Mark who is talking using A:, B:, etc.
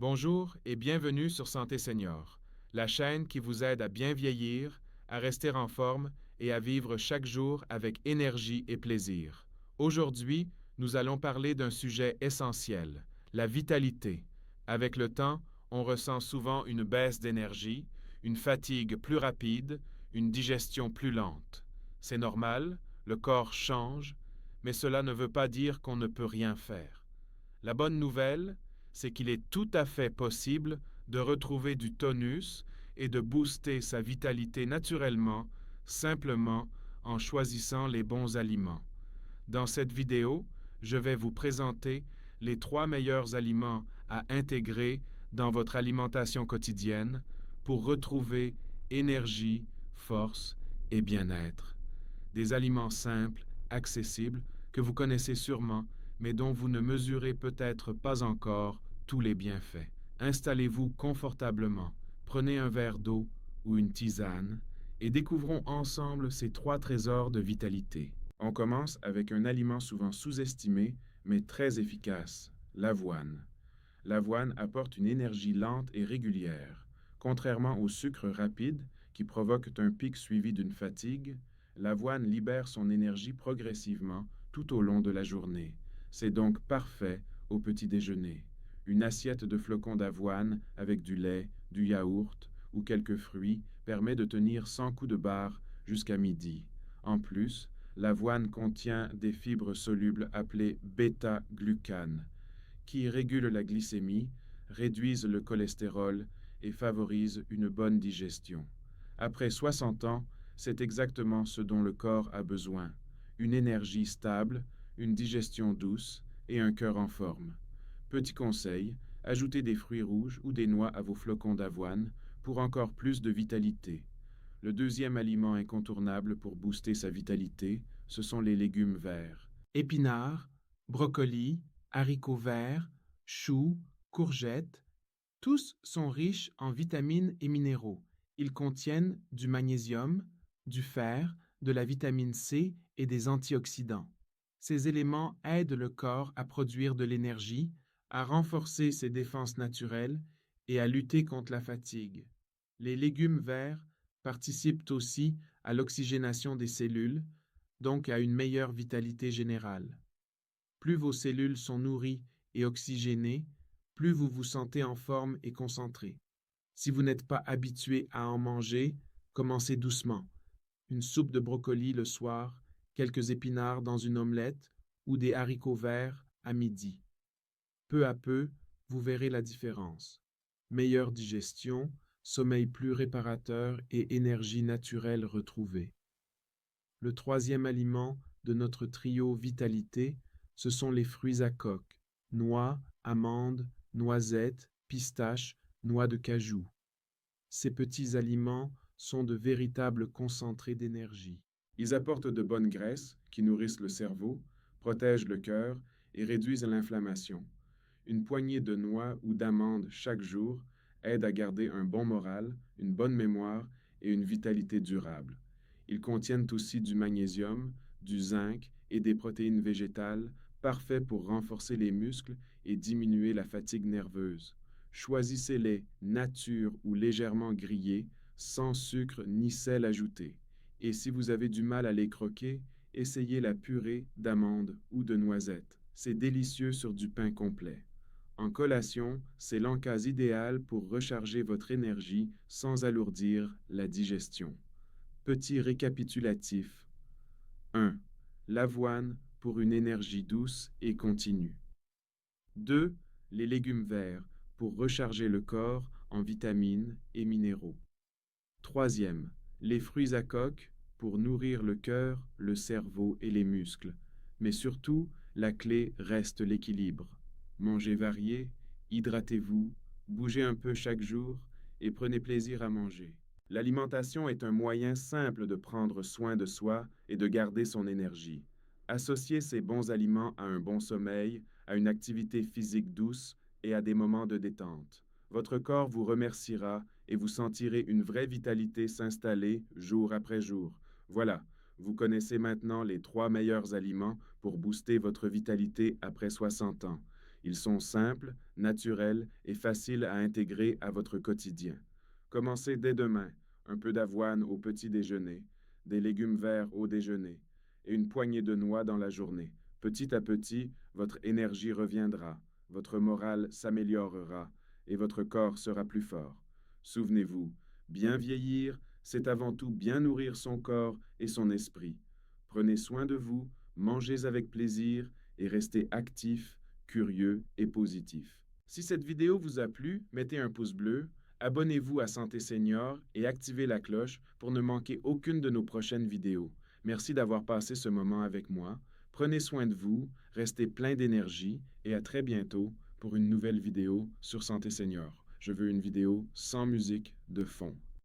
A: Bonjour et bienvenue sur Santé Senior, la chaîne qui vous aide à bien vieillir, à rester en forme et à vivre chaque jour avec énergie et plaisir. Aujourd'hui, nous allons parler d'un sujet essentiel, la vitalité. Avec le temps, on ressent souvent une baisse d'énergie, une fatigue plus rapide, une digestion plus lente. C'est normal, le corps change, mais cela ne veut pas dire qu'on ne peut rien faire. La bonne nouvelle, c'est qu'il est tout à fait possible de retrouver du tonus et de booster sa vitalité naturellement, simplement en choisissant les bons aliments. Dans cette vidéo, je vais vous présenter les 3 meilleurs aliments à intégrer dans votre alimentation quotidienne pour retrouver énergie, force et bien-être. Des aliments simples, accessibles, que vous connaissez sûrement, mais dont vous ne mesurez peut-être pas encore tous les bienfaits. Installez-vous confortablement, prenez un verre d'eau ou une tisane et découvrons ensemble ces 3 trésors de vitalité. On commence avec un aliment souvent sous-estimé, mais très efficace, l'avoine. L'avoine apporte une énergie lente et régulière. Contrairement au sucre rapide, qui provoque un pic suivi d'une fatigue, l'avoine libère son énergie progressivement tout au long de la journée. C'est donc parfait au petit déjeuner. Une assiette de flocons d'avoine avec du lait, du yaourt ou quelques fruits permet de tenir 100 coups de barre jusqu'à midi. En plus, l'avoine contient des fibres solubles appelées bêta-glucanes, qui régulent la glycémie, réduisent le cholestérol et favorisent une bonne digestion. Après 60 ans, c'est exactement ce dont le corps a besoin: une énergie stable, une digestion douce et un cœur en forme. Petit conseil, ajoutez des fruits rouges ou des noix à vos flocons d'avoine pour encore plus de vitalité. Le deuxième aliment incontournable pour booster sa vitalité, ce sont les légumes verts. Épinards, brocolis, haricots verts, choux, courgettes, tous sont riches en vitamines et minéraux. Ils contiennent du magnésium, du fer, de la vitamine C et des antioxydants. Ces éléments aident le corps à produire de l'énergie, à renforcer ses défenses naturelles et à lutter contre la fatigue. Les légumes verts participent aussi à l'oxygénation des cellules, donc à une meilleure vitalité générale. Plus vos cellules sont nourries et oxygénées, plus vous vous sentez en forme et concentré. Si vous n'êtes pas habitué à en manger, commencez doucement. Une soupe de brocoli le soir, quelques épinards dans une omelette ou des haricots verts à midi. Peu à peu, vous verrez la différence. Meilleure digestion, sommeil plus réparateur et énergie naturelle retrouvée. Le troisième aliment de notre trio vitalité, ce sont les fruits à coque: noix, amandes, noisettes, pistaches, noix de cajou. Ces petits aliments sont de véritables concentrés d'énergie. Ils apportent de bonnes graisses qui nourrissent le cerveau, protègent le cœur et réduisent l'inflammation. Une poignée de noix ou d'amandes chaque jour aide à garder un bon moral, une bonne mémoire et une vitalité durable. Ils contiennent aussi du magnésium, du zinc et des protéines végétales, parfaits pour renforcer les muscles et diminuer la fatigue nerveuse. Choisissez-les nature ou légèrement grillés, sans sucre ni sel ajouté. Et si vous avez du mal à les croquer, essayez la purée d'amandes ou de noisettes. C'est délicieux sur du pain complet. En collation, c'est l'encas idéal pour recharger votre énergie sans alourdir la digestion. Petit récapitulatif. 1. L'avoine pour une énergie douce et continue. 2. Les légumes verts pour recharger le corps en vitamines et minéraux. Troisième, les fruits à coque pour nourrir le cœur, le cerveau et les muscles. Mais surtout, la clé reste l'équilibre. Mangez varié, hydratez-vous, bougez un peu chaque jour et prenez plaisir à manger. L'alimentation est un moyen simple de prendre soin de soi et de garder son énergie. Associez ces bons aliments à un bon sommeil, à une activité physique douce et à des moments de détente. Votre corps vous remerciera et vous sentirez une vraie vitalité s'installer jour après jour. Voilà, vous connaissez maintenant les 3 meilleurs aliments pour booster votre vitalité après 60 ans. Ils sont simples, naturels et faciles à intégrer à votre quotidien. Commencez dès demain. Un peu d'avoine au petit déjeuner, des légumes verts au déjeuner et une poignée de noix dans la journée. Petit à petit, votre énergie reviendra, votre morale s'améliorera et votre corps sera plus fort. Souvenez-vous, bien vieillir, c'est avant tout bien nourrir son corps et son esprit. Prenez soin de vous, mangez avec plaisir et restez actif, curieux et positif. Si cette vidéo vous a plu, mettez un pouce bleu, abonnez-vous à Santé Senior et activez la cloche pour ne manquer aucune de nos prochaines vidéos. Merci d'avoir passé ce moment avec moi. Prenez soin de vous, restez plein d'énergie et à très bientôt pour une nouvelle vidéo sur Santé Senior. Je veux une vidéo sans musique de fond.